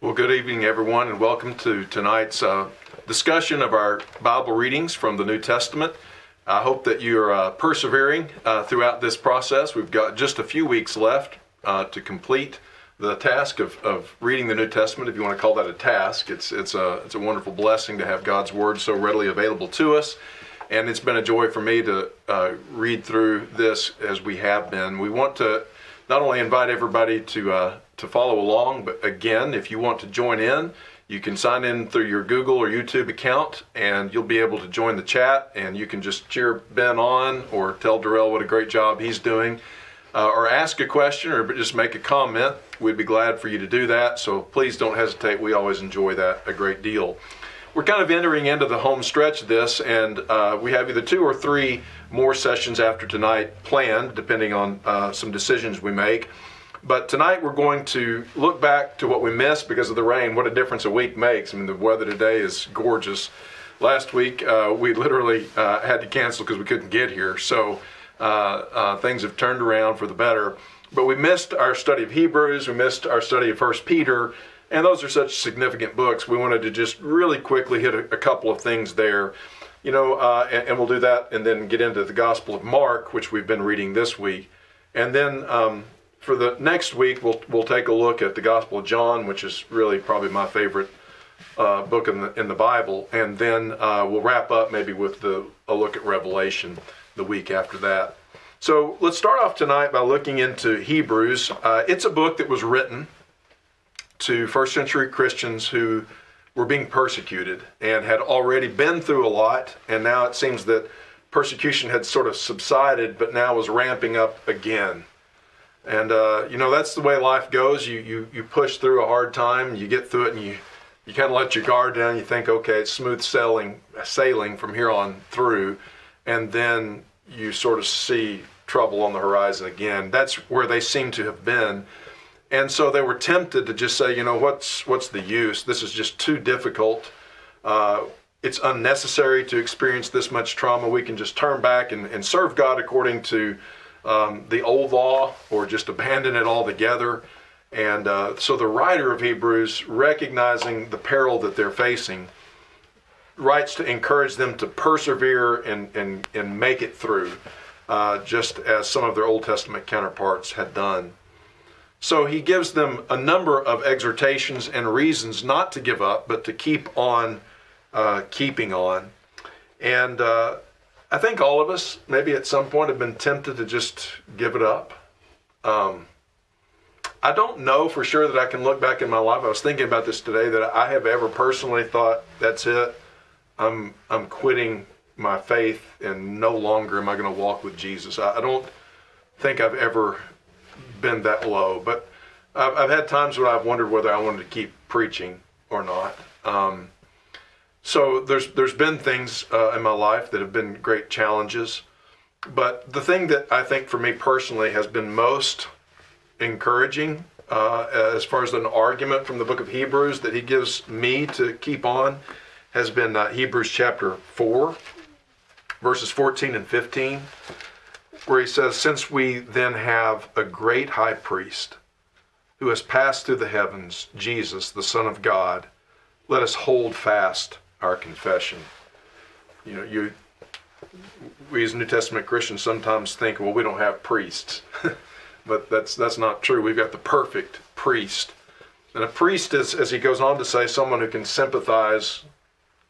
Well, good evening, everyone, and welcome to tonight's discussion of our Bible readings from the New Testament. I hope that you're persevering throughout this process. We've got just a few weeks left to complete the task of reading the New Testament, if you want to call that a task. It's a wonderful blessing to have God's Word so readily available to us, and it's been a joy for me to read through this as we have been. We want to not only invite everybody to follow along, but again, if you want to join in, you can sign in through your Google or YouTube account, and you'll be able to join the chat, and you can just cheer Ben on or tell Darrell what a great job he's doing, or ask a question or just make a comment. We'd be glad for you to do that, so please don't hesitate. We always enjoy that a great deal. We're kind of entering into the home stretch of this, and we have either 2 or 3 more sessions after tonight planned, depending on some decisions we make. But tonight we're going to look back to what we missed because of the rain. What a difference a week makes. I mean, the weather today is gorgeous. Last week we literally had to cancel because we couldn't get here. So things have turned around for the better. But we missed our study of Hebrews. We missed our study of 1 Peter. And those are such significant books. We wanted to just really quickly hit a couple of things there. You know, and we'll do that and then get into the Gospel of Mark, which we've been reading this week. And then for the next week, we'll take a look at the Gospel of John, which is really probably my favorite book in the Bible. And then we'll wrap up maybe with a look at Revelation the week after that. So let's start off tonight by looking into Hebrews. It's a book that was written to first century Christians who were being persecuted and had already been through a lot, and now it seems that persecution had sort of subsided, but now was ramping up again. And you know, that's the way life goes. You push through a hard time, you get through it, and you kind of let your guard down. You think, okay, it's smooth sailing from here on through, and then you sort of see trouble on the horizon again. That's where they seem to have been. And so they were tempted to just say, you know, what's the use? This is just too difficult. It's unnecessary to experience this much trauma. We can just turn back and serve God according to the old law, or just abandon it altogether. And so the writer of Hebrews, recognizing the peril that they're facing, writes to encourage them to persevere and make it through, just as some of their Old Testament counterparts had done. So he gives them a number of exhortations and reasons not to give up, but to keep on keeping on. And I think all of us, maybe at some point, have been tempted to just give it up. I don't know for sure that I can look back in my life. I was thinking about this today, that I have ever personally thought, that's it. I'm quitting my faith and no longer am I going to walk with Jesus. I don't think I've ever been that low, but I've had times when I've wondered whether I wanted to keep preaching or not. So there's been things in my life that have been great challenges, but the thing that I think for me personally has been most encouraging as far as an argument from the book of Hebrews that he gives me to keep on has been Hebrews chapter 4, verses 14 and 15, where he says, "Since we then have a great high priest who has passed through the heavens, Jesus, the Son of God, let us hold fast our confession." You know, we as New Testament Christians sometimes think, well, we don't have priests. But that's not true. We've got the perfect priest. And a priest is, as he goes on to say, someone who can sympathize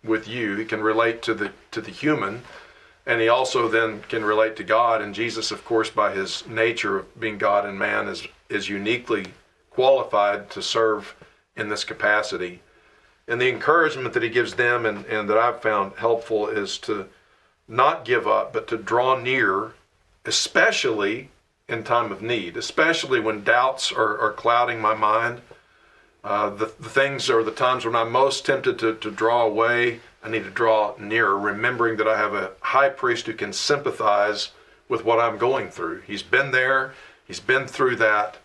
with you. He can relate to the human. And he also then can relate to God. And Jesus, of course, by his nature of being God and man, is uniquely qualified to serve in this capacity. And the encouragement that he gives them and that I've found helpful is to not give up, but to draw near, especially in time of need, especially when doubts are clouding my mind. The things or the times when I'm most tempted to draw away, I need to draw nearer, remembering that I have a high priest who can sympathize with what I'm going through. He's been there, he's been through that,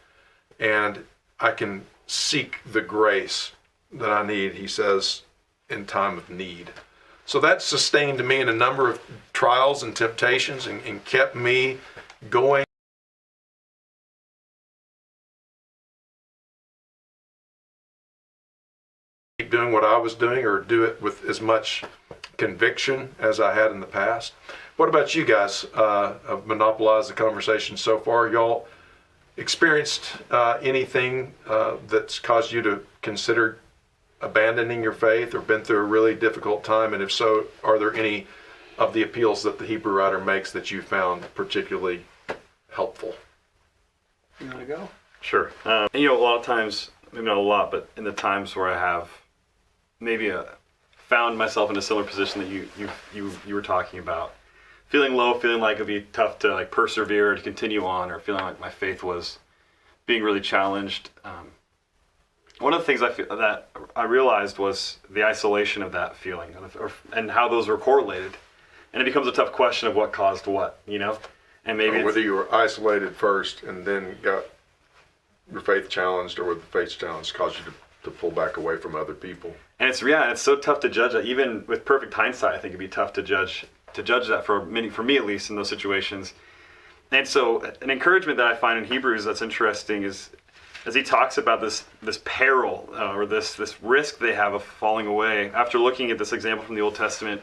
and I can seek the grace that I need, he says, in time of need. So that sustained me in a number of trials and temptations and kept me going. keep doing what I was doing or do it with as much conviction as I had in the past. What about you guys? I've monopolized the conversation so far. Y'all experienced anything that's caused you to consider abandoning your faith or been through a really difficult time? And if so, are there any of the appeals that the Hebrew writer makes that you found particularly helpful? You want to go? Sure. And, a lot of times, maybe not a lot, but in the times where I have maybe found myself in a similar position that you were talking about, feeling low, feeling like it'd be tough to like persevere, to continue on, or feeling like my faith was being really challenged. One of the things that I realized was the isolation of that feeling, and how those were correlated. And it becomes a tough question of what caused what, and maybe whether you were isolated first and then got your faith challenged, or whether the faith challenge caused you to pull back away from other people. And it's so tough to judge that. Even with perfect hindsight, I think it'd be tough to judge that for me at least, in those situations. And so an encouragement that I find in Hebrews that's interesting is, as he talks about this peril or this risk they have of falling away, after looking at this example from the Old Testament,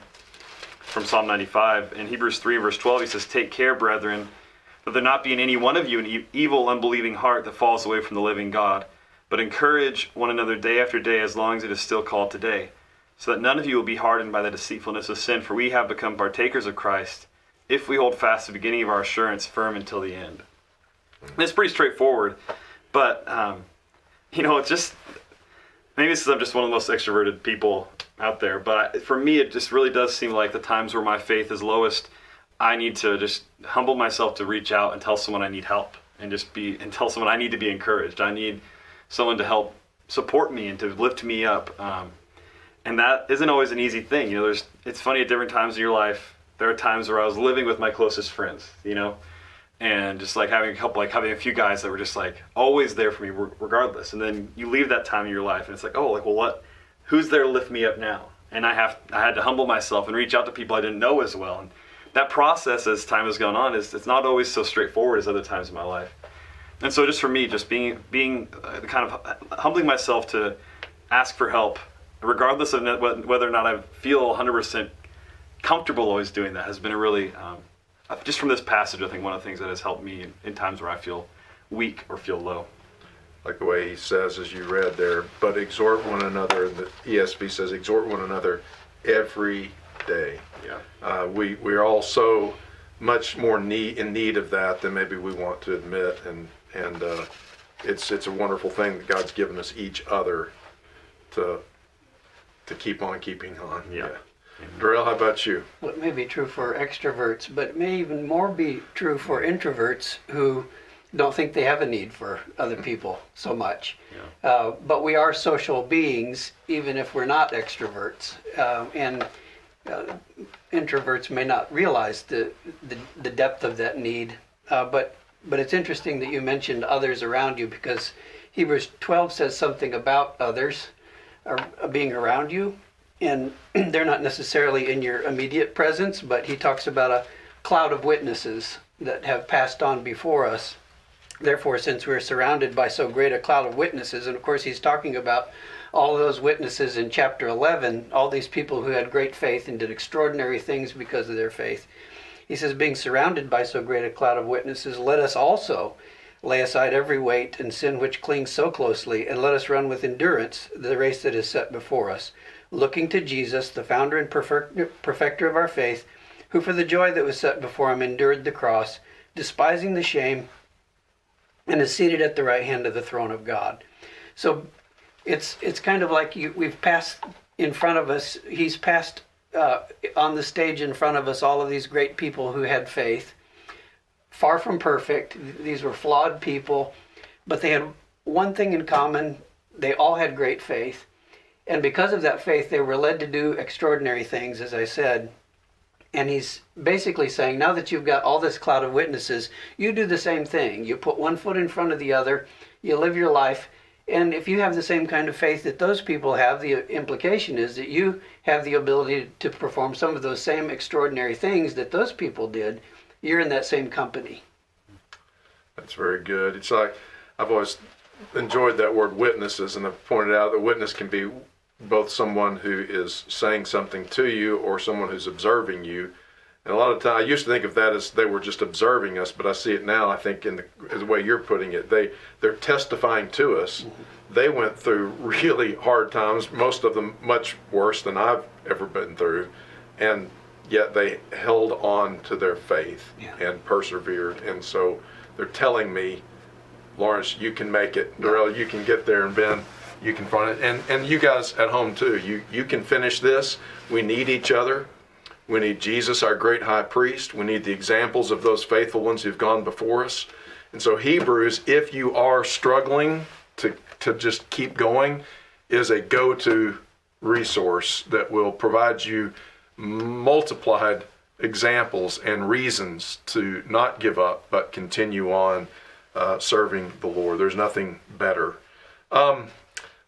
from Psalm 95, in Hebrews 3 verse 12, he says, "Take care, brethren, that there not be in any one of you an evil, unbelieving heart that falls away from the living God, but encourage one another day after day, as long as it is still called today, so that none of you will be hardened by the deceitfulness of sin. For we have become partakers of Christ, if we hold fast the beginning of our assurance firm until the end." And it's pretty straightforward, but it's just, maybe it's because I'm just one of the most extroverted people out there, but for me, it just really does seem like the times where my faith is lowest, I need to just humble myself to reach out and tell someone I need help, and tell someone I need to be encouraged. I need someone to help support me and to lift me up. And that isn't always an easy thing. It's funny, at different times in your life, there are times where I was living with my closest friends, and just like having a few guys that were just like always there for me regardless. And then you leave that time in your life and it's like, who's there to lift me up now? And I had to humble myself and reach out to people I didn't know as well. And that process, as time has gone on, it's not always so straightforward as other times in my life. And so just for me, just being kind of humbling myself to ask for help, regardless of whether or not I feel 100% comfortable always doing that, has been a really, just from this passage, I think one of the things that has helped me in times where I feel weak or feel low. Like the way he says, as you read there, but exhort one another, the ESV says, exhort one another every day. Yeah. We're all so much more in need of that than maybe we want to admit, and it's a wonderful thing that God's given us each other to keep on keeping on. Yeah. Darrell, how about you? Well, it may be true for extroverts, but it may even more be true for introverts who don't think they have a need for other people so much. Yeah. But we are social beings, even if we're not extroverts. And introverts may not realize the depth of that need. But it's interesting that you mentioned others around you, because Hebrews 12 says something about others being around you. And they're not necessarily in your immediate presence, but he talks about a cloud of witnesses that have passed on before us. Therefore, since we're surrounded by so great a cloud of witnesses, and of course he's talking about all of those witnesses in chapter 11, all these people who had great faith and did extraordinary things because of their faith. He says, being surrounded by so great a cloud of witnesses, let us also lay aside every weight and sin which clings so closely, and let us run with endurance the race that is set before us, looking to Jesus, the founder and perfecter of our faith, who for the joy that was set before him endured the cross, despising the shame, and is seated at the right hand of the throne of God. So it's kind of like we've passed in front of us, he's passed on the stage in front of us all of these great people who had faith, far from perfect. These were flawed people, but they had one thing in common. They all had great faith. And because of that faith, they were led to do extraordinary things, as I said. And he's basically saying, now that you've got all this cloud of witnesses, you do the same thing. You put one foot in front of the other, you live your life, and if you have the same kind of faith that those people have, the implication is that you have the ability to perform some of those same extraordinary things that those people did. You're in that same company. That's very good. It's like, I've always enjoyed that word witnesses, and I've pointed out that witness can be both someone who is saying something to you or someone who's observing you. And a lot of time, I used to think of that as they were just observing us, but I see it now, I think, in the way you're putting it. They're testifying to us. They went through really hard times, most of them much worse than I've ever been through. And yet they held on to their faith and persevered. And so they're telling me, Lawrence, you can make it. Darrell, you can get there. And Ben, you can find it. And you guys at home too, you can finish this. We need each other. We need Jesus, our great high priest. We need the examples of those faithful ones who've gone before us. And so Hebrews, if you are struggling to just keep going, is a go-to resource that will provide you multiplied examples and reasons to not give up, but continue on serving the Lord. There's nothing better.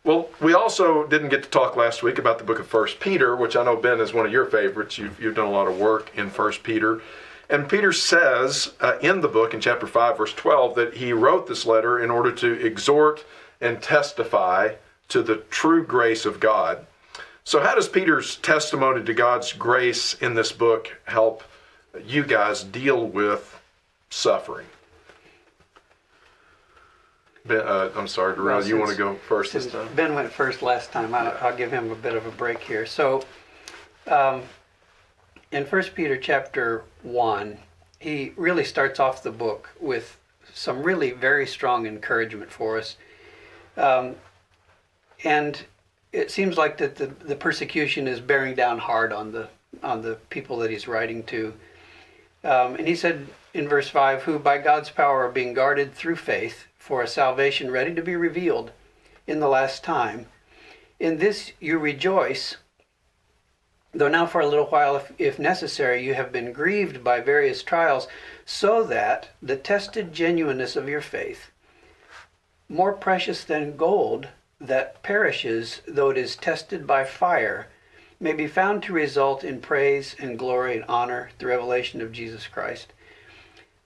Well, we also didn't get to talk last week about the book of 1 Peter, which I know, Ben, is one of your favorites. You've done a lot of work in 1 Peter. And Peter says in the book, in chapter 5, verse 12, that he wrote this letter in order to exhort and testify to the true grace of God. So how does Peter's testimony to God's grace in this book help you guys deal with suffering? Ben, I'm sorry, Darrell, you want to go first this time? Ben went first last time. I'll give him a bit of a break here. So in 1 Peter chapter 1, he really starts off the book with some really very strong encouragement for us. And it seems like that the persecution is bearing down hard on the people that he's writing to. And he said in verse 5, who by God's power are being guarded through faith for a salvation ready to be revealed in the last time. In this you rejoice, though now for a little while, if necessary, you have been grieved by various trials, so that the tested genuineness of your faith, more precious than gold that perishes, though it is tested by fire, may be found to result in praise and glory and honor, the revelation of Jesus Christ.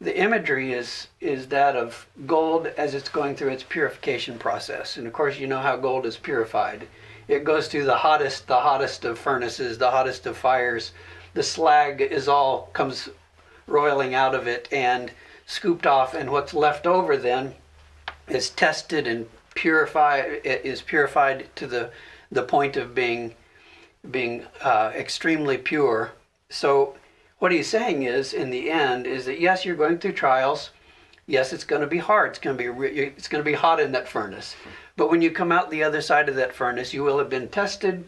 The imagery is that of gold as it's going through its purification process. And of course, you know how gold is purified. It goes through the hottest of furnaces, the hottest of fires. The slag comes roiling out of it and scooped off, and what's left over then is tested and purified. It is purified to the point of being extremely pure. So what he's saying is, in the end, is that yes, you're going through trials. Yes, it's going to be hard. It's going to be hot in that furnace. But when you come out the other side of that furnace, you will have been tested,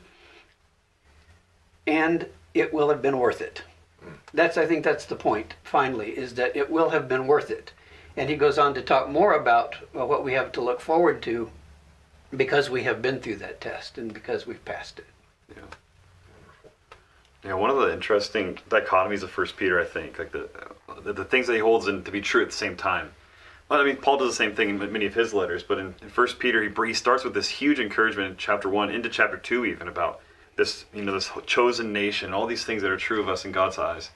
and it will have been worth it. I think that's the point, finally, is that it will have been worth it. And he goes on to talk more about what we have to look forward to because we have been through that test and because we've passed it. Yeah. Yeah, one of the interesting dichotomies of 1 Peter, I think, like the things that he holds in to be true at the same time. Well, I mean, Paul does the same thing in many of his letters, but in 1 Peter, he starts with this huge encouragement in chapter 1 into chapter 2 even about this, this chosen nation, all these things that are true of us in God's eyes.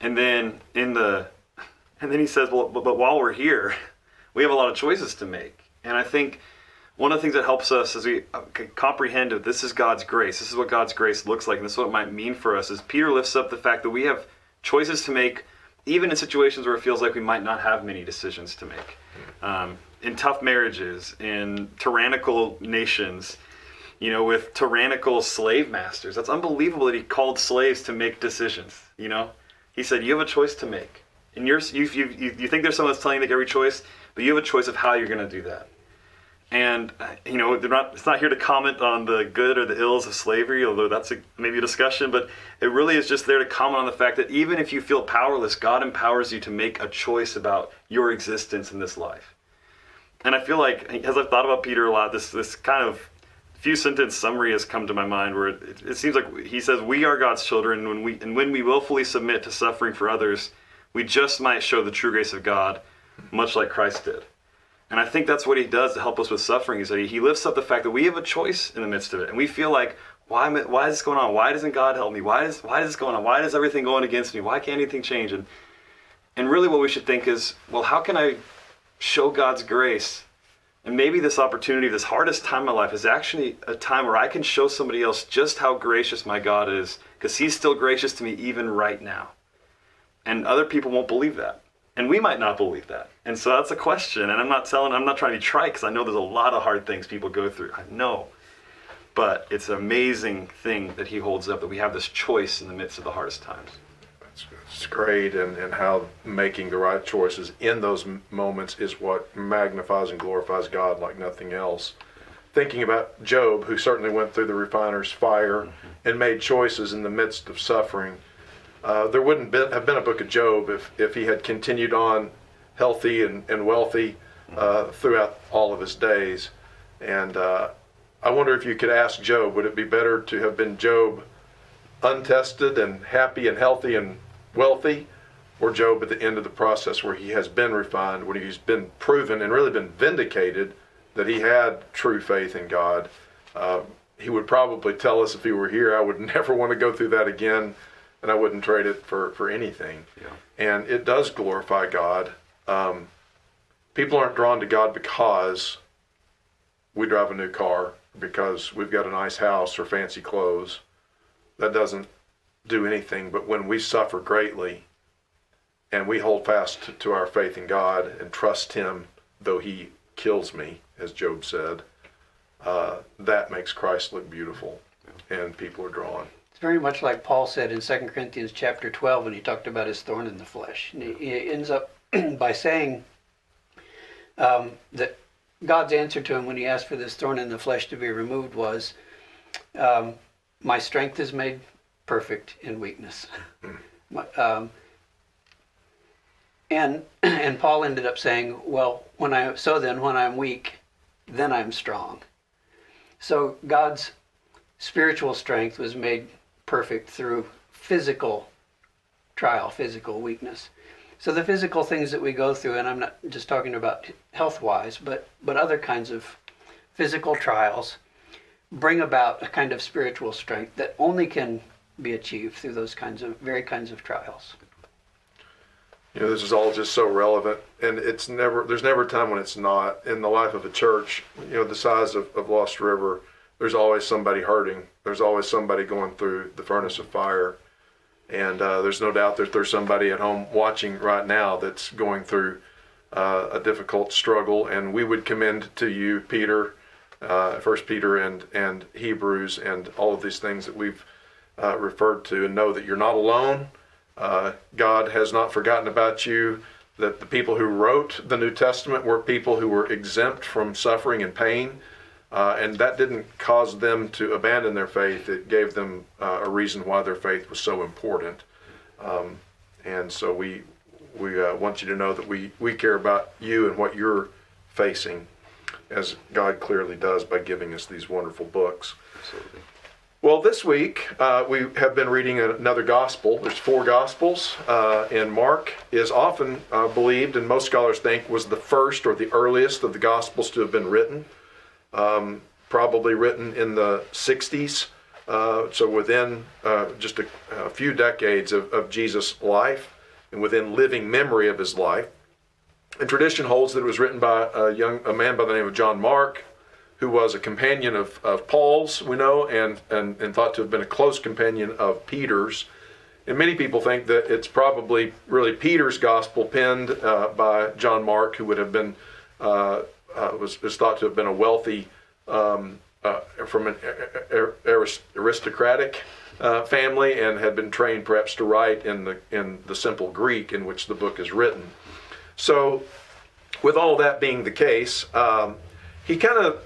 And then he says, well, but while we're here, we have a lot of choices to make. And I think one of the things that helps us as we comprehend that this is God's grace, this is what God's grace looks like, and this is what it might mean for us, is Peter lifts up the fact that we have choices to make, even in situations where it feels like we might not have many decisions to make. In tough marriages, in tyrannical nations, with tyrannical slave masters. That's unbelievable that he called slaves to make decisions, He said, you have a choice to make. And you think there's someone that's telling you to make every choice, but you have a choice of how you're going to do that. And, it's not here to comment on the good or the ills of slavery, although that's maybe a discussion, but it really is just there to comment on the fact that even if you feel powerless, God empowers you to make a choice about your existence in this life. And I feel like, as I've thought about Peter a lot, this kind of few sentence summary has come to my mind where it seems like he says, we are God's children, and when we willfully submit to suffering for others, we just might show the true grace of God, much like Christ did. And I think that's what he does to help us with suffering, is that he lifts up the fact that we have a choice in the midst of it. And we feel like, why is this going on? Why doesn't God help me? Why is this going on? Why is everything going against me? Why can't anything change? And really what we should think is, well, how can I show God's grace And maybe this opportunity, this hardest time in my life, is actually a time where I can show somebody else just how gracious my God is, because he's still gracious to me even right now. And other people won't believe that. And we might not believe that. And so that's a question. And I'm not trying to be trite, because I know there's a lot of hard things people go through. I know. But it's an amazing thing that he holds up, that we have this choice in the midst of the hardest times. It's great, and how making the right choices in those moments is what magnifies and glorifies God like nothing else. Thinking about Job, who certainly went through the refiner's fire and made choices in the midst of suffering. There wouldn't have been a book of Job if he had continued on healthy and wealthy throughout all of his days. And I wonder if you could ask Job, would it be better to have been Job untested and happy and healthy and wealthy, or Job at the end of the process where he has been refined, when he's been proven and really been vindicated that he had true faith in God? He would probably tell us if he were here, I would never want to go through that again, and I wouldn't trade it for anything. Yeah. And it does glorify God. People aren't drawn to God because we drive a new car, because we've got a nice house or fancy clothes. That doesn't do anything. But when we suffer greatly and we hold fast to our faith in God and trust him, though he kills me, as Job said, that makes Christ look beautiful, and people are drawn. It's very much like Paul said in 2 Corinthians chapter 12 when he talked about his thorn in the flesh. And he ends up by saying that God's answer to him when he asked for this thorn in the flesh to be removed was, my strength is made perfect in weakness. And Paul ended up saying, well, when I'm weak, then I'm strong. So God's spiritual strength was made perfect through physical trial, physical weakness. So the physical things that we go through, and I'm not just talking about health-wise, but other kinds of physical trials, bring about a kind of spiritual strength that only can be achieved through those very kinds of trials. You know, this is all just so relevant, and there's never a time when it's not. In the life of a church, you know, the size of Lost River, there's always somebody hurting. There's always somebody going through the furnace of fire. And there's no doubt that there's somebody at home watching right now that's going through a difficult struggle. And we would commend to you, Peter, 1 Peter and Hebrews, and all of these things that we've referred to, and know that you're not alone. God has not forgotten about you, that the people who wrote the New Testament were people who were exempt from suffering and pain, and that didn't cause them to abandon their faith. It gave them a reason why their faith was so important. And so we want you to know that we care about you and what you're facing, as God clearly does by giving us these wonderful books. Absolutely. Well, this week we have been reading another gospel. There's 4 gospels, and Mark is often believed, and most scholars think, was the first or the earliest of the gospels to have been written. Probably written in the 60s, so within just a few decades of Jesus' life, and within living memory of his life. And tradition holds that it was written by a man by the name of John Mark, who was a companion of Paul's, we know, and thought to have been a close companion of Peter's. And many people think that it's probably really Peter's gospel penned by John Mark, who would have been was thought to have been a wealthy from an aristocratic family, and had been trained perhaps to write in the simple Greek in which the book is written. So, with all that being the case, he kind of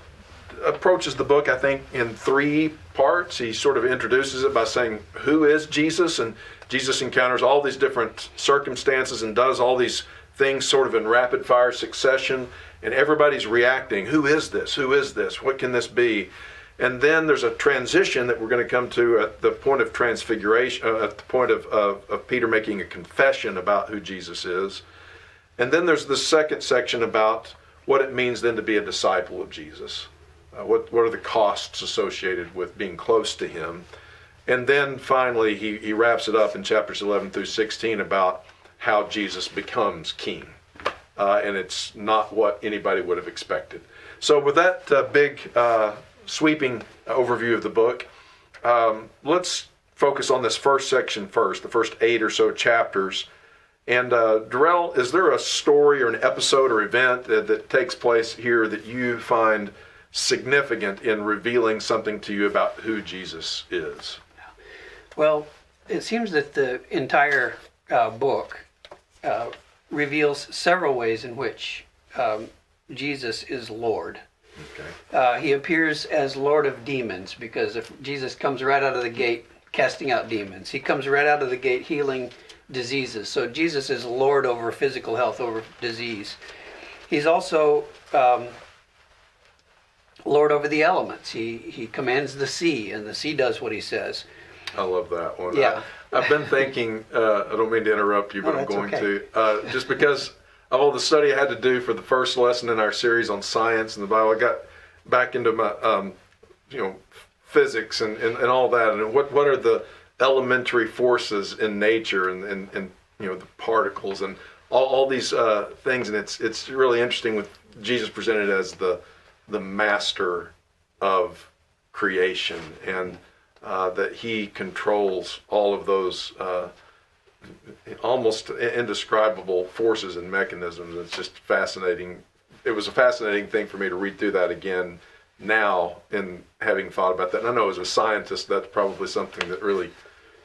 approaches the book, I think, in 3 parts. He sort of introduces it by saying, who is Jesus? And Jesus encounters all these different circumstances and does all these things sort of in rapid fire succession, and everybody's reacting. Who is this? Who is this? What can this be? And then there's a transition that we're going to come to at the point of transfiguration, at the point of Peter making a confession about who Jesus is. And then there's the second section about what it means then to be a disciple of Jesus. What are the costs associated with being close to him? And then finally he wraps it up in chapters 11 through 16 about how Jesus becomes king. and it's not what anybody would have expected. So with that big sweeping overview of the book, let's focus on this first section first, the first 8 or so chapters. And Darrell, is there a story or an episode or event that takes place here that you find significant in revealing something to you about who Jesus is? Well, it seems that the entire book reveals several ways in which Jesus is Lord. Okay. He appears as Lord of demons, because if Jesus comes right out of the gate casting out demons, he comes right out of the gate healing diseases. So Jesus is Lord over physical health, over disease. He's also Lord over the elements. He commands the sea, and the sea does what he says. I love that one. Yeah. I've been thinking, I don't mean to interrupt you, but Oh, I'm that's going okay. to. Just because of all the study I had to do for the first lesson in our series on science and the Bible, I got back into my, physics and all that. And what are the elementary forces in nature and the particles and all these things. And it's really interesting with Jesus presented as the master of creation, and that he controls all of those almost indescribable forces and mechanisms. It's just fascinating. It was a fascinating thing for me to read through that again now, in having thought about that. And I know as a scientist, that's probably something that really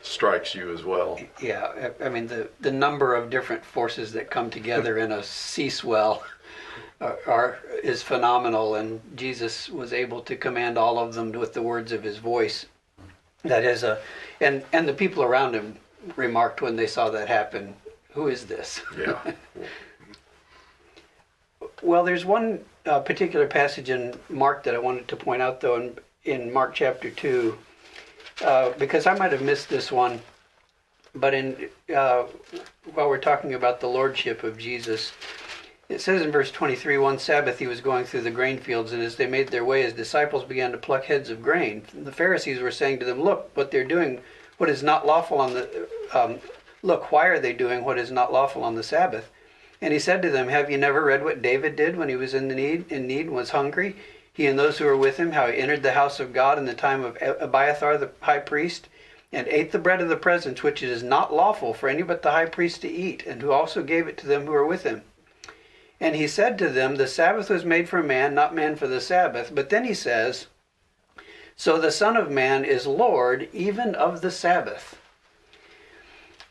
strikes you as well. Yeah, I mean, the number of different forces that come together in a sea swell is phenomenal, and Jesus was able to command all of them with the words of his voice. That is and the people around him remarked when they saw that happen, "Who is this?" Yeah. Well, there's one particular passage in Mark that I wanted to point out, though, in Mark chapter 2, because I might have missed this one, but while we're talking about the lordship of Jesus, it says in verse 23, "One Sabbath he was going through the grain fields, and as they made their way, his disciples began to pluck heads of grain. The Pharisees were saying to them, 'Look, what they're doing, what is not lawful on the look, why are they doing what is not lawful on the Sabbath?' And he said to them, 'Have you never read what David did when he was in need and was hungry? He and those who were with him, how he entered the house of God in the time of Abiathar the high priest, and ate the bread of the presence, which it is not lawful for any but the high priest to eat, and who also gave it to them who were with him. And he said to them, the Sabbath was made for man, not man for the Sabbath.' But then he says, 'So the Son of Man is Lord even of the Sabbath.'"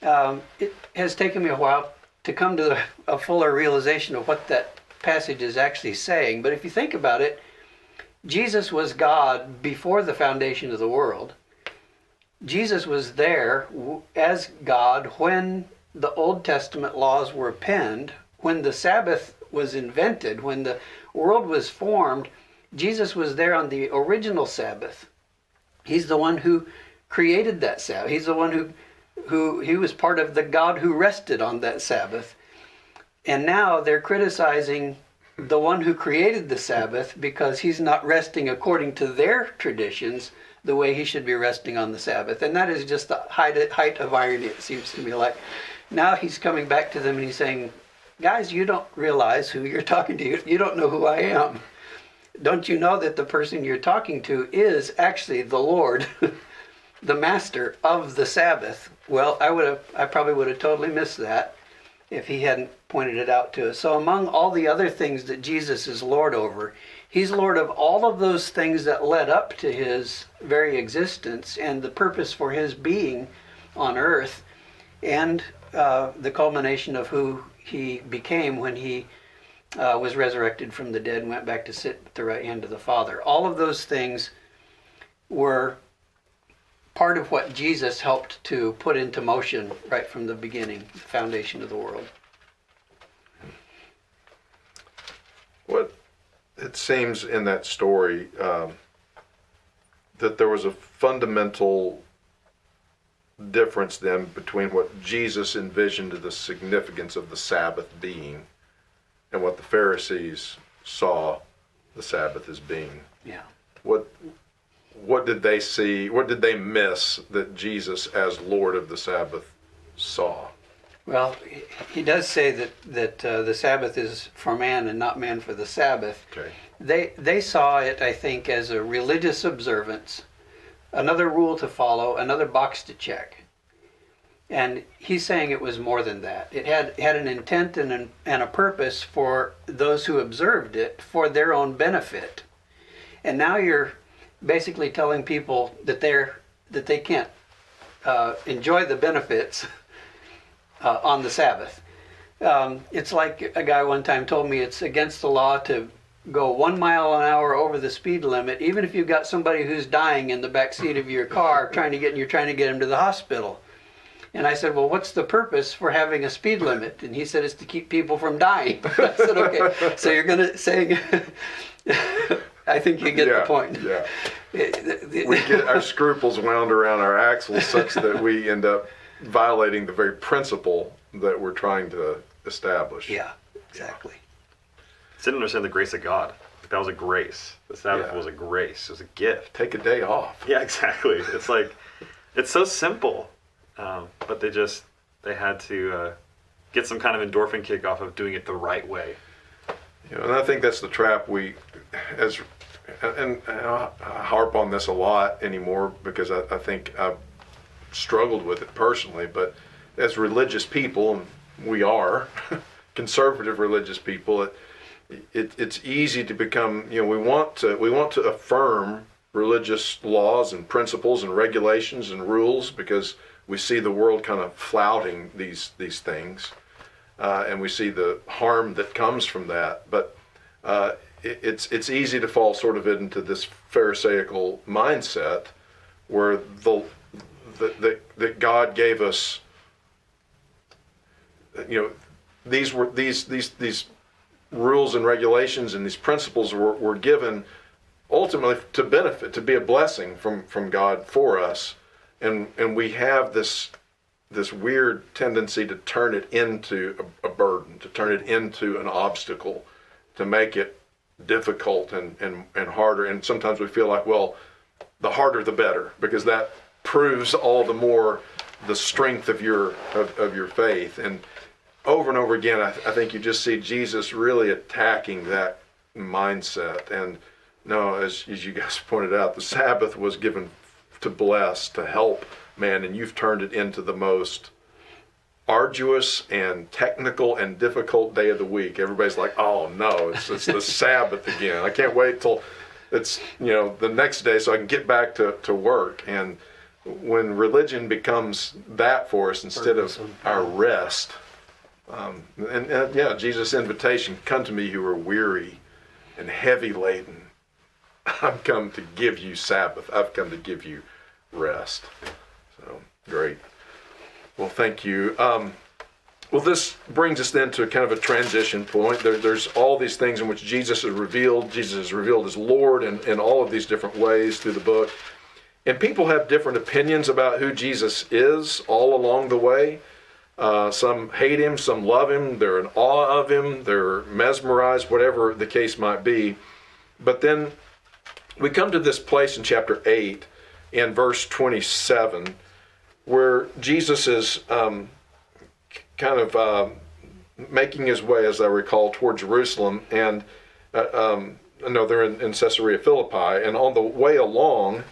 It has taken me a while to come to a fuller realization of what that passage is actually saying. But if you think about it, Jesus was God before the foundation of the world. Jesus was there as God when the Old Testament laws were penned, when the Sabbath was invented, when the world was formed. Jesus was there on the original Sabbath. He's the one who created that Sabbath. He's the one who he was part of the God who rested on that Sabbath. And now they're criticizing the one who created the Sabbath because he's not resting according to their traditions the way he should be resting on the Sabbath. And that is just the height of irony, it seems to me like. Now he's coming back to them and he's saying, "Guys, you don't realize who you're talking to. You don't know who I am. Don't you know that the person you're talking to is actually the Lord, the master of the Sabbath?" Well, I probably would have totally missed that if he hadn't pointed it out to us. So among all the other things that Jesus is Lord over, he's Lord of all of those things that led up to his very existence and the purpose for his being on earth, and the culmination of who he became when he was resurrected from the dead and went back to sit at the right hand of the Father. All of those things were part of what Jesus helped to put into motion right from the beginning, the foundation of the world. What it seems in that story that there was a fundamental difference then between what Jesus envisioned the significance of the Sabbath being and what the Pharisees saw the Sabbath as being. Yeah. What did they see? What did they miss that Jesus, as Lord of the Sabbath, saw? Well, he does say that the Sabbath is for man and not man for the Sabbath. Okay. They saw it, I think, as a religious observance, another rule to follow, another box to check. And he's saying it was more than that. It had an intent and a purpose for those who observed it for their own benefit. And now you're basically telling people that they can't enjoy the benefits on the Sabbath. It's like a guy one time told me it's against the law to go 1 mile an hour over the speed limit, even if you've got somebody who's dying in the back seat of your car you're trying to get him to the hospital. And I said, well, what's the purpose for having a speed limit? And he said, it's to keep people from dying. I said, okay, so you're going to say, I think you get the point. Yeah. We get our scruples wound around our axles such that we end up violating the very principle that we're trying to establish. Yeah, exactly. Didn't understand the grace of God. That was a grace. The Sabbath was a grace. It was a gift. Take a day off. Yeah, exactly. It's like, it's so simple, but they had to get some kind of endorphin kick off of doing it the right way. You know, and I think that's the trap and I harp on this a lot anymore because I think I've struggled with it personally, but as religious people, and we are conservative religious people, it's easy to become, we want to affirm religious laws and principles and regulations and rules because we see the world kind of flouting these things, and we see the harm that comes from that. But it's easy to fall sort of into this Pharisaical mindset where that God gave us, these rules and regulations and these principles were given ultimately to benefit, to be a blessing from God for us, and we have this weird tendency to turn it into a burden, to turn it into an obstacle, to make it difficult and harder. And sometimes we feel like, well, the harder the better, because that proves all the more the strength of your faith. And over and over again, I think you just see Jesus really attacking that mindset. And no, as you guys pointed out, the Sabbath was given to bless, to help man, and you've turned it into the most arduous and technical and difficult day of the week. Everybody's like, oh no, it's the Sabbath again. I can't wait till it's the next day so I can get back to work. And when religion becomes that for us instead of our rest, Jesus' invitation, come to me who are weary and heavy laden. I've come to give you Sabbath. I've come to give you rest. So, great. Well, thank you. Well, this brings us then to kind of a transition point. There's all these things in which Jesus is revealed. Jesus is revealed as Lord in all of these different ways through the book. And people have different opinions about who Jesus is all along the way. Some hate him, some love him, they're in awe of him, they're mesmerized, whatever the case might be. But then we come to this place in chapter 8 in verse 27 where Jesus is making his way, as I recall, toward Jerusalem. And they're in Caesarea Philippi. And on the way along,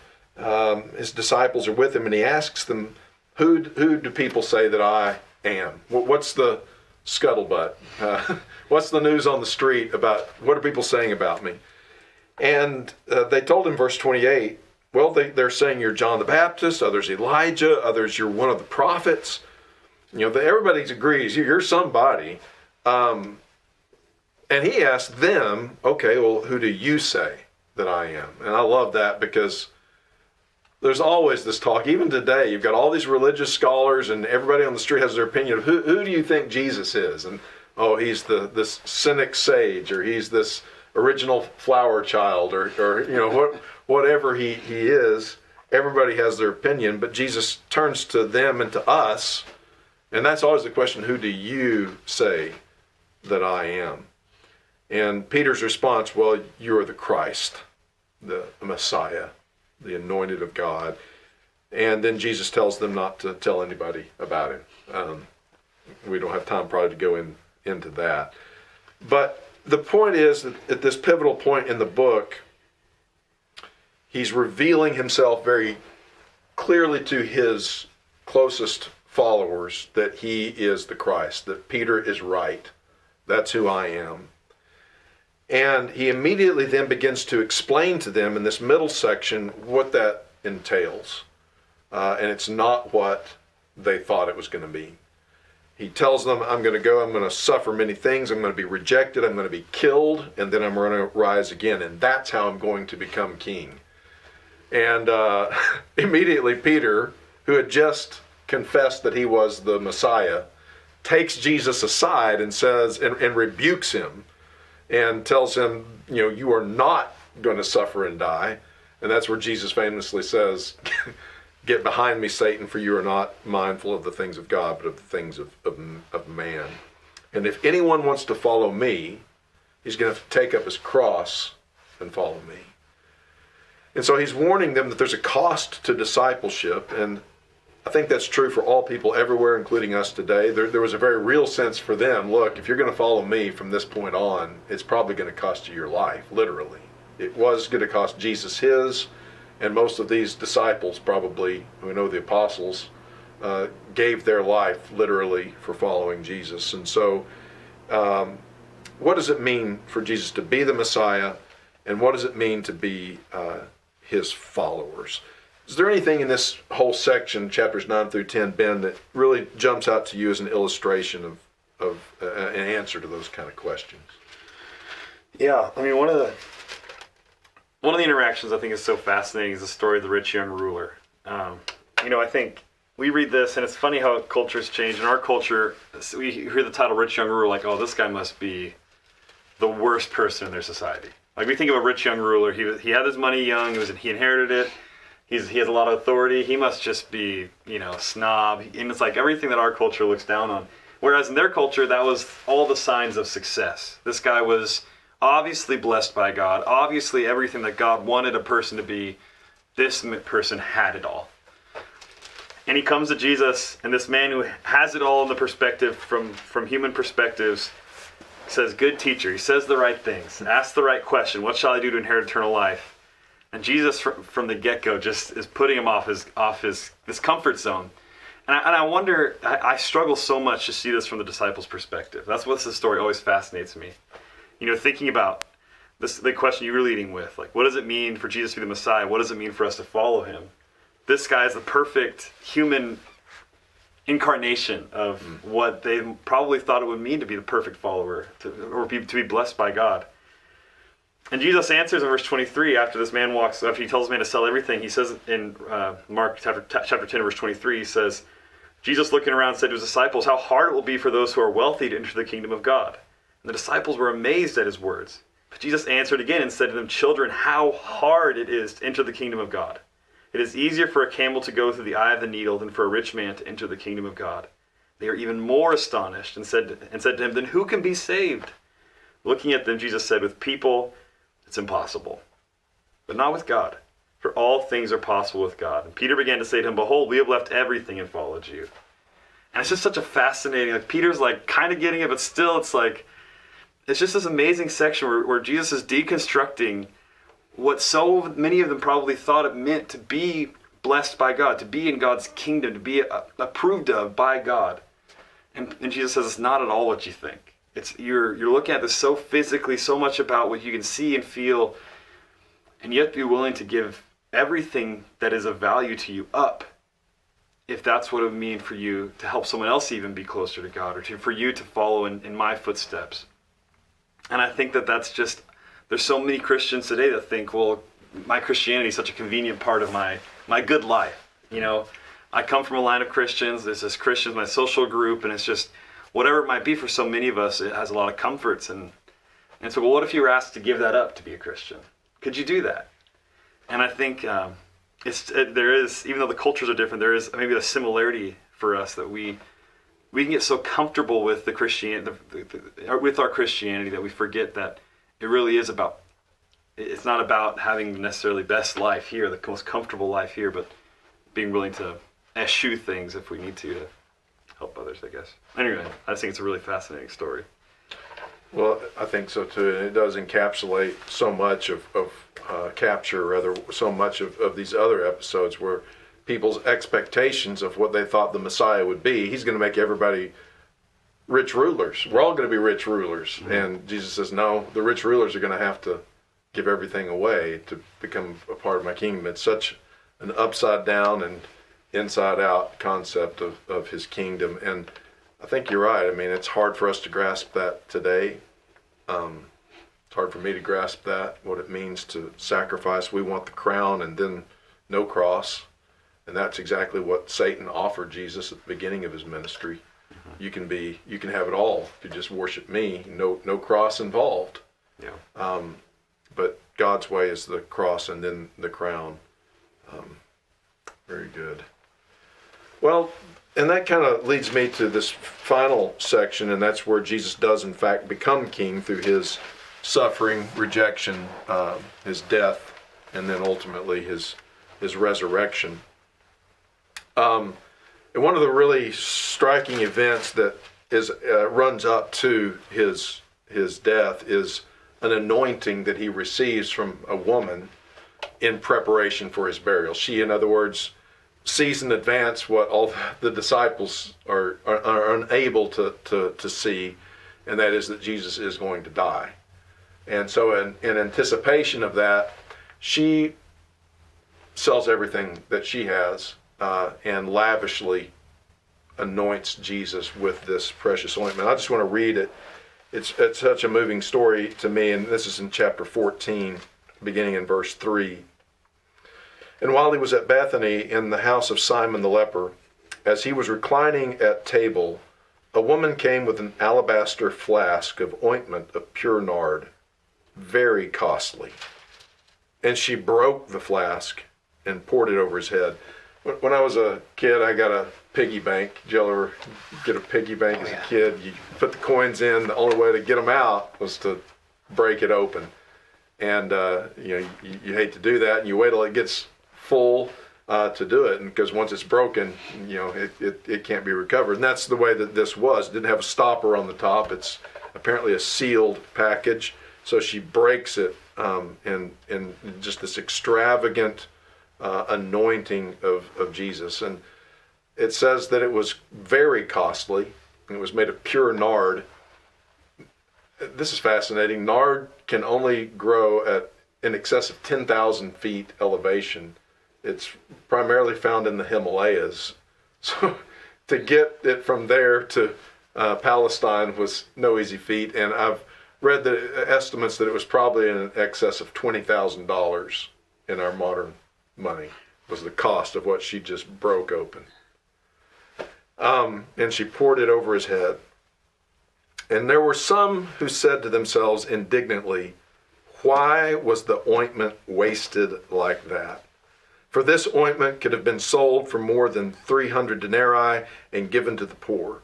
his disciples are with him, and he asks them, who do people say that I am? What's the scuttlebutt? What's the news on the street about, what are people saying about me? And they told him, verse 28, well, they're saying you're John the Baptist, others Elijah, others you're one of the prophets. Everybody agrees you're somebody. And he asked them, okay, well, who do you say that I am? And I love that because there's always this talk, even today, you've got all these religious scholars and everybody on the street has their opinion of who do you think Jesus is? And, oh, he's this cynic sage, or he's this original flower child, or whatever he is. Everybody has their opinion, but Jesus turns to them and to us, and that's always the question, who do you say that I am? And Peter's response, well, you are the Christ, the Messiah, the anointed of God. And then Jesus tells them not to tell anybody about him. we don't have time probably to go into that. But the point is that at this pivotal point in the book, he's revealing himself very clearly to his closest followers that he is the Christ, that Peter is right. That's who I am. And he immediately then begins to explain to them in this middle section what that entails. And it's not what they thought it was going to be. He tells them, I'm going to go, I'm going to suffer many things, I'm going to be rejected, I'm going to be killed, and then I'm going to rise again. And that's how I'm going to become king. And immediately Peter, who had just confessed that he was the Messiah, takes Jesus aside and says, and rebukes him and tells him, you are not going to suffer and die. And that's where Jesus famously says, get behind me, Satan, for you are not mindful of the things of God, but of the things of man. And if anyone wants to follow me, he's going to have to take up his cross and follow me. And so he's warning them that there's a cost to discipleship, and I think that's true for all people everywhere, including us today. There was a very real sense for them, look, if you're going to follow me from this point on, it's probably going to cost you your life, literally. It was going to cost Jesus his, and most of these disciples probably, we know the apostles, gave their life literally for following Jesus. And so what does it mean for Jesus to be the Messiah, and what does it mean to be his followers? Is there anything in this whole section, chapters 9 through 10, Ben, that really jumps out to you as an illustration of an answer to those kind of questions? Yeah, I mean, one of the interactions I think is so fascinating is the story of the rich young ruler. I think we read this, and it's funny how cultures change. In our culture, we hear the title "rich young ruler" like, oh, this guy must be the worst person in their society. Like, we think of a rich young ruler. He had his money young. He inherited it. He has a lot of authority. He must just be, a snob. And it's like everything that our culture looks down on. Whereas in their culture, that was all the signs of success. This guy was obviously blessed by God. Obviously everything that God wanted a person to be, this person had it all. And he comes to Jesus, and this man who has it all in the perspective, from human perspectives, says, good teacher. He says the right things, asks the right question. What shall I do to inherit eternal life? And Jesus, from the get-go, just is putting him off this comfort zone. And I wonder, I struggle so much to see this from the disciples' perspective. That's what this story always fascinates me. Thinking about the question you were leading with, like, what does it mean for Jesus to be the Messiah? What does it mean for us to follow him? This guy is the perfect human incarnation of what they probably thought it would mean to be the perfect follower, to be blessed by God. And Jesus answers in verse 23 after he tells this man to sell everything. He says in Mark chapter 10, verse 23, he says, Jesus looking around said to his disciples, how hard it will be for those who are wealthy to enter the kingdom of God. And the disciples were amazed at his words. But Jesus answered again and said to them, children, how hard it is to enter the kingdom of God. It is easier for a camel to go through the eye of the needle than for a rich man to enter the kingdom of God. They are even more astonished and said to him, then who can be saved? Looking at them, Jesus said, with people, it's impossible, but not with God, for all things are possible with God. And Peter began to say to him, behold, we have left everything and followed you. And it's just such a fascinating, Peter's kind of getting it, but still it's just this amazing section where Jesus is deconstructing what so many of them probably thought it meant to be blessed by God, to be in God's kingdom, to be approved of by God. And Jesus says, it's not at all what you think. You're looking at this so physically, so much about what you can see and feel, and yet be willing to give everything that is of value to you up, if that's what it would mean for you to help someone else even be closer to God, or for you to follow in my footsteps. And I think that's just, there's so many Christians today that think, well, my Christianity is such a convenient part of my good life. I come from a line of Christians. There's this Christians, my social group, and it's just, whatever it might be for so many of us, it has a lot of comforts. And so, well, what if you were asked to give that up to be a Christian? Could you do that? And I think there is, even though the cultures are different, there is maybe a similarity for us that we can get so comfortable with the Christianity, with our Christianity, that we forget that it really is about. It's not about having the necessarily best life here, the most comfortable life here, but being willing to eschew things if we need to help others, I guess. Anyway, I just think it's a really fascinating story. Well, I think so too, and it does encapsulate so much capture rather so much of these other episodes where people's expectations of what they thought the Messiah would be. He's going to make everybody rich rulers. We're all going to be rich rulers, and Jesus says, no, the rich rulers are going to have to give everything away to become a part of my kingdom. It's such an upside down and inside out concept of his kingdom, and I think you're right. I mean, it's hard for us to grasp that today. It's hard for me to grasp that, what it means to sacrifice. We want the crown and then no cross. And that's exactly what Satan offered Jesus at the beginning of his ministry. You can have it all if you just worship me. No cross involved. Yeah. But God's way is the cross and then the crown. Very good. Well, and that kind of leads me to this final section, and that's where Jesus does in fact become king through his suffering, rejection, his death, and then ultimately his resurrection. And one of the really striking events that runs up to his death is an anointing that he receives from a woman in preparation for his burial. She, in other words, sees in advance what all the disciples are unable to see, and that is that Jesus is going to die. And so in anticipation of that, she sells everything that she has and lavishly anoints Jesus with this precious ointment. I just want to read it. It's such a moving story to me, and this is in chapter 14, beginning in verse 3. And while he was at Bethany in the house of Simon the leper, as he was reclining at table, a woman came with an alabaster flask of ointment of pure nard, very costly. And she broke the flask and poured it over his head. When I was a kid, I got a piggy bank. Did you ever get a piggy bank as a kid? You put the coins in. The only way to get them out was to break it open. And you hate to do that, and you wait till it gets full to do it, and because once it's broken, it can't be recovered. And that's the way that this was. It didn't have a stopper on the top. It's apparently a sealed package. So she breaks it in just this extravagant anointing of Jesus. And it says that it was very costly. It was made of pure nard. This is fascinating. Nard can only grow at in excess of 10,000 feet elevation. It's primarily found in the Himalayas. So to get it from there to Palestine was no easy feat. And I've read the estimates that it was probably in excess of $20,000 in our modern money was the cost of what she just broke open. And she poured it over his head. And there were some who said to themselves indignantly, "Why was the ointment wasted like that? For this ointment could have been sold for more than 300 denarii and given to the poor."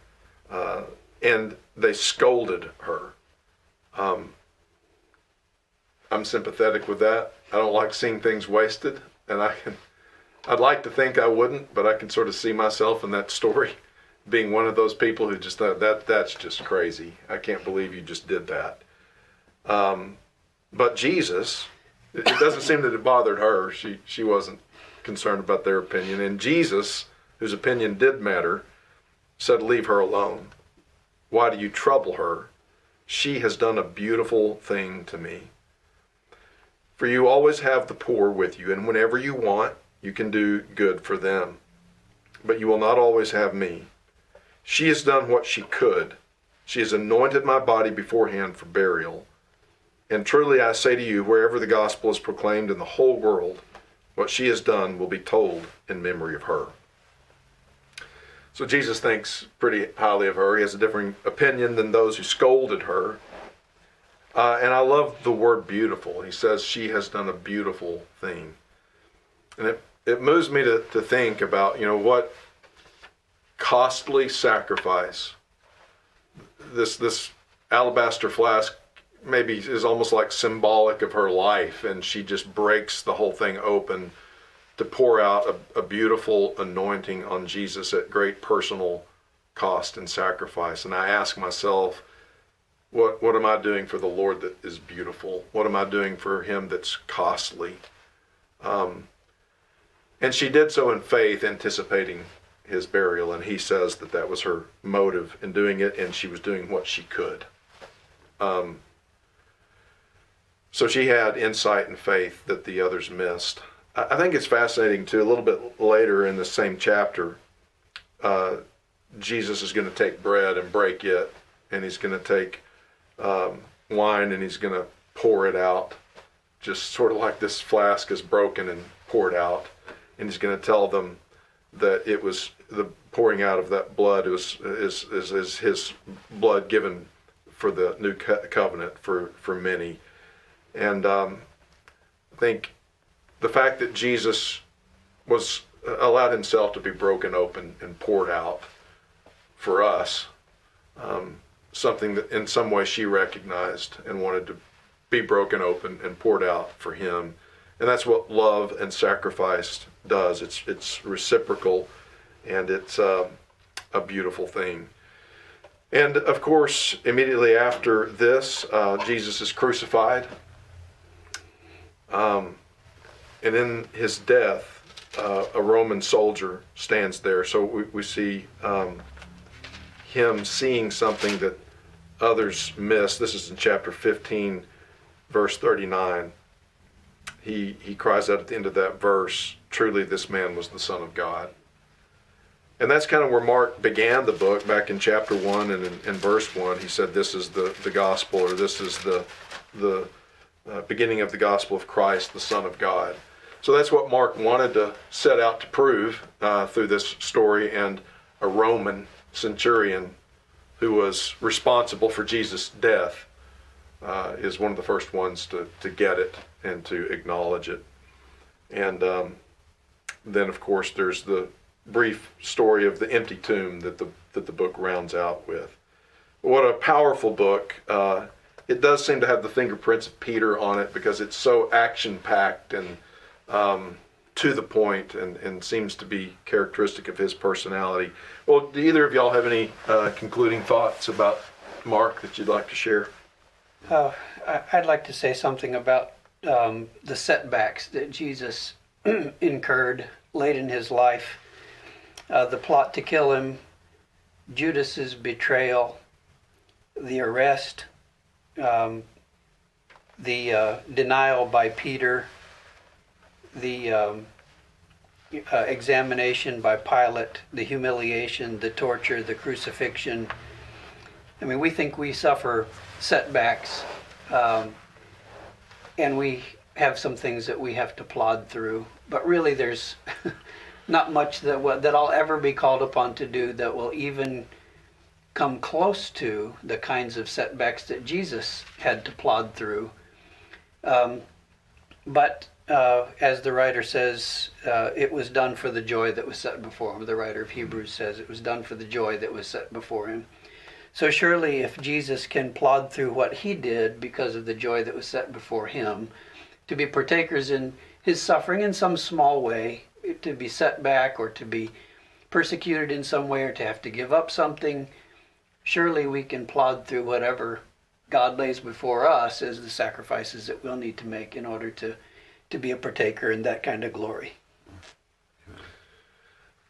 And they scolded her. I'm sympathetic with that. I don't like seeing things wasted, and I'd like to think I wouldn't, but I can sort of see myself in that story being one of those people who just thought that's just crazy. I can't believe you just did that. But Jesus, it doesn't seem that it bothered her. She wasn't concerned about their opinion. And Jesus, whose opinion did matter, said, "Leave her alone. Why do you trouble her? She has done a beautiful thing to me. For you always have the poor with you, and whenever you want, you can do good for them. But you will not always have me. She has done what she could. She has anointed my body beforehand for burial. And truly I say to you, wherever the gospel is proclaimed in the whole world, what she has done will be told in memory of her." So Jesus thinks pretty highly of her. He has a different opinion than those who scolded her. And I love the word beautiful. He says she has done a beautiful thing. And it moves me to think about, what costly sacrifice this alabaster flask maybe is almost like symbolic of her life, and she just breaks the whole thing open to pour out a beautiful anointing on Jesus at great personal cost and sacrifice. And I ask myself, what am I doing for the Lord that is beautiful? What am I doing for him that's costly? And she did so in faith, anticipating his burial. And he says that that was her motive in doing it, and she was doing what she could. So she had insight and faith that the others missed. I think it's fascinating too, a little bit later in the same chapter, Jesus is going to take bread and break it, and he's going to take wine and he's going to pour it out, just sort of like this flask is broken and poured out. And he's going to tell them that it was the pouring out of that blood is his blood given for the new covenant for many. And I think the fact that Jesus was allowed himself to be broken open and poured out for us, something that in some way she recognized and wanted to be broken open and poured out for him. And that's what love and sacrifice does. It's reciprocal, and it's a beautiful thing. And of course, immediately after this, Jesus is crucified. And in his death, a Roman soldier stands there. So we see him seeing something that others miss. This is in chapter 15, verse 39. He cries out at the end of that verse, "Truly this man was the Son of God." And that's kind of where Mark began the book, back in chapter 1 and in verse 1. He said this is the gospel, or this is the beginning of the gospel of Christ, the Son of God. So that's what Mark wanted to set out to prove through this story. And a Roman centurion who was responsible for Jesus' death is one of the first ones to get it and to acknowledge it. And then, of course, there's the brief story of the empty tomb that the book rounds out with. What a powerful book. It does seem to have the fingerprints of Peter on it because it's so action-packed and to the point, and seems to be characteristic of his personality. Well, do either of y'all have any concluding thoughts about Mark that you'd like to share? I'd like to say something about the setbacks that Jesus incurred late in his life. The plot to kill him, Judas's betrayal, the arrest, the denial by Peter, the examination by Pilate, the humiliation, the torture, the crucifixion. I mean, we think we suffer setbacks, and we have some things that we have to plod through. But really, there's not much that I'll ever be called upon to do that will even come close to the kinds of setbacks that Jesus had to plod through. But as the writer says, it was done for the joy that was set before him. The writer of Hebrews says it was done for the joy that was set before him. So surely if Jesus can plod through what he did because of the joy that was set before him, to be partakers in his suffering in some small way, to be set back or to be persecuted in some way or to have to give up something, surely we can plod through whatever God lays before us as the sacrifices that we'll need to make in order to be a partaker in that kind of glory.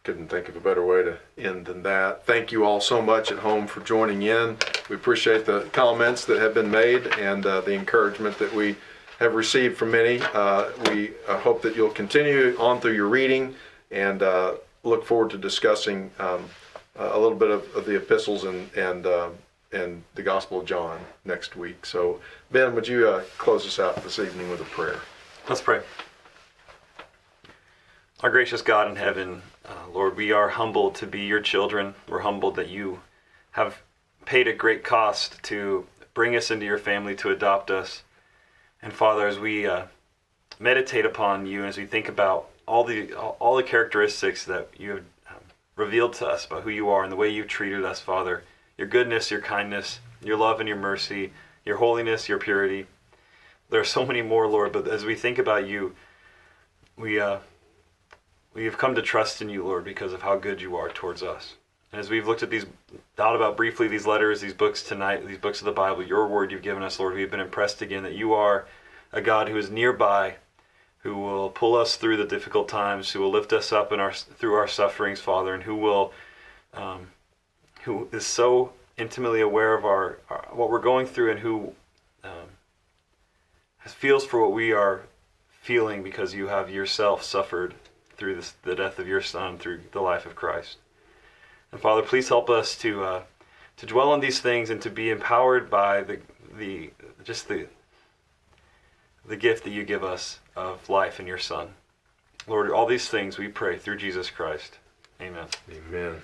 Couldn't think of a better way to end than that. Thank you all so much at home for joining in. We appreciate the comments that have been made and the encouragement that we have received from many. We hope that you'll continue on through your reading, and look forward to discussing a little bit of the epistles and the Gospel of John next week. So, Ben, would you close us out this evening with a prayer? Let's pray. Our gracious God in heaven, Lord, we are humbled to be your children. We're humbled that you have paid a great cost to bring us into your family, to adopt us. And Father, as we meditate upon you, as we think about all the characteristics that you have revealed to us about who you are and the way you've treated us, Father, your goodness, your kindness, your love and your mercy, your holiness, your purity. There are so many more, Lord, but as we think about you, we have come to trust in you, Lord, because of how good you are towards us. And as we've looked at thought about briefly these letters, these books tonight, these books of the Bible, your word you've given us, Lord, we've been impressed again that you are a God who is nearby, who will pull us through the difficult times, who will lift us up through our sufferings, Father, and who is so intimately aware of our what we're going through, and who feels for what we are feeling, because you have yourself suffered through the death of your Son, through the life of Christ. And Father, please help us to dwell on these things and to be empowered by the gift that you give us of life in your Son. Lord, all these things we pray through Jesus Christ. Amen. Amen.